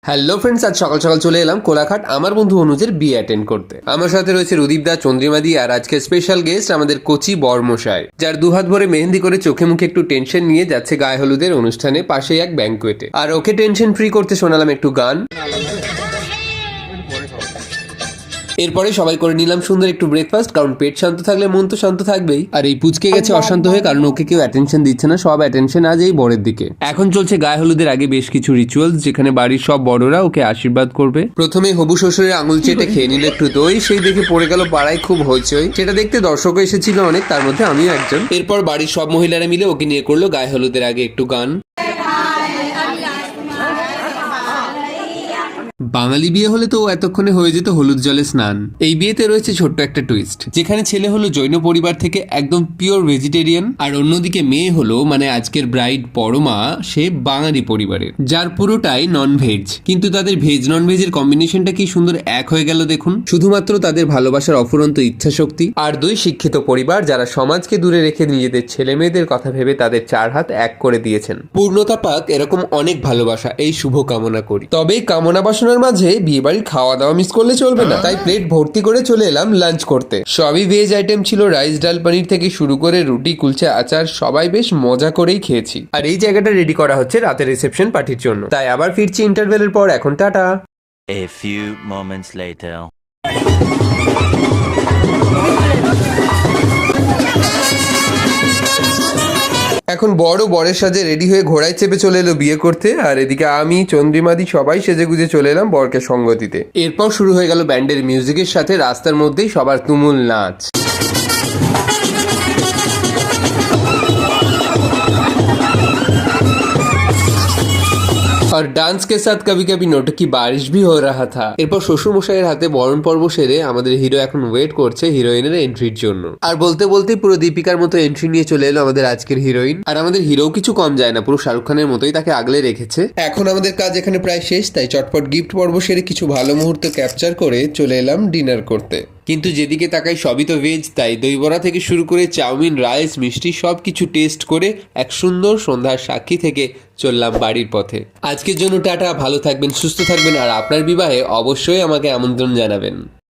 Hello friends, আজ সকাল সকাল চলে এলাম কোলাঘাট আমার বন্ধু অনুজের বিয়ে অ্যাটেন্ড করতে। আমার সাথে রয়েছে রদীপ দা, চন্দ্রিমাদি আর আজকে স্পেশাল গেস্ট আমাদের কোচি বরমশাই, যার দুহাত ভরে মেহেন্দি করে চোখে মুখে একটু টেনশন নিয়ে যাচ্ছে গায়ে হলুদের অনুষ্ঠানে পাশেই এক ব্যাঙ্কোয়েটে। আর ওকে টেনশন ফ্রি করতে শোনালাম একটু গান। এরপরে সবাই করে নিলাম সুন্দর একটু ব্রেকফাস্ট, কারণ পেট শান্ত থাকলে মন তো শান্ত থাকবেই। আর এই পুচকে গেছে অশান্ত হয়ে, কারণ ওকে কেউ অ্যাটেনশন দিচ্ছে না, সব অ্যাটেনশন আজ এই বরের দিকে। এখন চলছে গায়ে হলুদের আগে বেশ কিছু রিচুয়ালস, যেখানে বাড়ির সব বড়রা ওকে আশীর্বাদ করবে। প্রথমে হবু শ্বশুরের আঙুল চেটে খেয়ে নিল একটু দই, সেই দেখে পড়ে গেল পাড়ায় খুব হইচই। সেটা দেখতে দর্শকও এসেছিল অনেক, তার মধ্যে আমিও একজন। এরপর বাড়ির সব মহিলারা মিলে ওকে নিয়ে করলো গায়ে হলুদের আগে একটু গান। বাঙালি বিয়ে হলে তো এতক্ষণে হয়ে যেত হলুদ জলে স্নান। এই বিয়েতে রয়েছে ছোট্ট একটা টুইস্ট, যেখানে ছেলে হলো জৈন পরিবার থেকে একদম পিওর ভেজিটেরিয়ান, আর অন্যদিকে মেয়ে হলো মানে আজকের ব্রাইড পরমা, সে বাঙালি পরিবারের, যার পুরোটাই নন ভেজ। কিন্তু তাদের ভেজ নন ভেজের কম্বিনেশনটা কি সুন্দর এক হয়ে গেল দেখুন। শুধুমাত্র তাদের ভালোবাসার অফুরন্ত ইচ্ছা শক্তি আর দুই শিক্ষিত পরিবার, যারা সমাজকে দূরে রেখে নিজেদের ছেলে মেয়েদের কথা ভেবে তাদের চার হাত এক করে দিয়েছেন। পূর্ণতা পাক এরকম অনেক ভালোবাসা, এই শুভ কামনা করি। তবে কামনা বাসনার মাঝে বিয়ে বাড়ির খাওয়া দাওয়া মিস করলে চলবে না, তাই প্লেট ভর্তি করে চলে এলাম লাঞ্চ করতে। সবই ভেজ আইটেম ছিল, রাইস ডাল পানির থেকে শুরু করে রুটি কুলচা আচার, সবাই বেশ মজা করেই খেয়েছি। আর এই জায়গাটা রেডি করা হচ্ছে রাতের রিসেপশন পার্টির জন্য, তাই আবার ফিরছি ইন্টারভেলের পর। এখন tata. A few moments later. এখন বড় বরের সাজে রেডি হয়ে ঘোড়ায় চেপে চলে এলো বিয়ে করতে, আর এদিকে আমি চন্দ্রিমাদি সবাই সেজে গুজে চলে এলাম বরকে সঙ্গ দিতে। এরপর শুরু হয়ে গেল ব্যান্ডের মিউজিকের সাথে রাস্তার মধ্যেই সবার তুমুল নাচ। और डांस के साथ कभी कभी नोटकी बारिश भी हो रहा था। এরপর শ্বশুর মশাইয়ের হাতে বরণ পর্ব সেরে আমাদের হিরো এখন ওয়েট করছে হিরোইনের এন্ট্রির জন্য। আর বলতে বলতে পুরো দীপিকার মতো এন্ট্রি নিয়ে চলে এলো আমাদের আজকের হিরোইন। আর আমাদের হিরো কিছু কম যায় না, পুরো শাহরুখ খানের মতোই তাকে আগলে রেখেছে। এখন আমাদের কাজ এখানে প্রায় শেষ, তাই চটপট গিফট পর্ব সেরে কিছু ভালো মুহূর্ত ক্যাপচার করে চলে এলাম ডিনার করতে। কিন্তু যেদিকে তাকাই সবই তো ভেজ, তাই দই বড়া থেকে শুরু করে চাউমিন, রাইস, মিষ্টি সব কিছু টেস্ট করে এক সুন্দর সন্ধ্যার সাক্ষী থেকে চললাম বাড়ির পথে। আজকের জন্য টাটা, ভালো থাকবেন, সুস্থ থাকবেন, আর আপনার বিবাহে অবশ্যই আমাকে আমন্ত্রণ জানাবেন।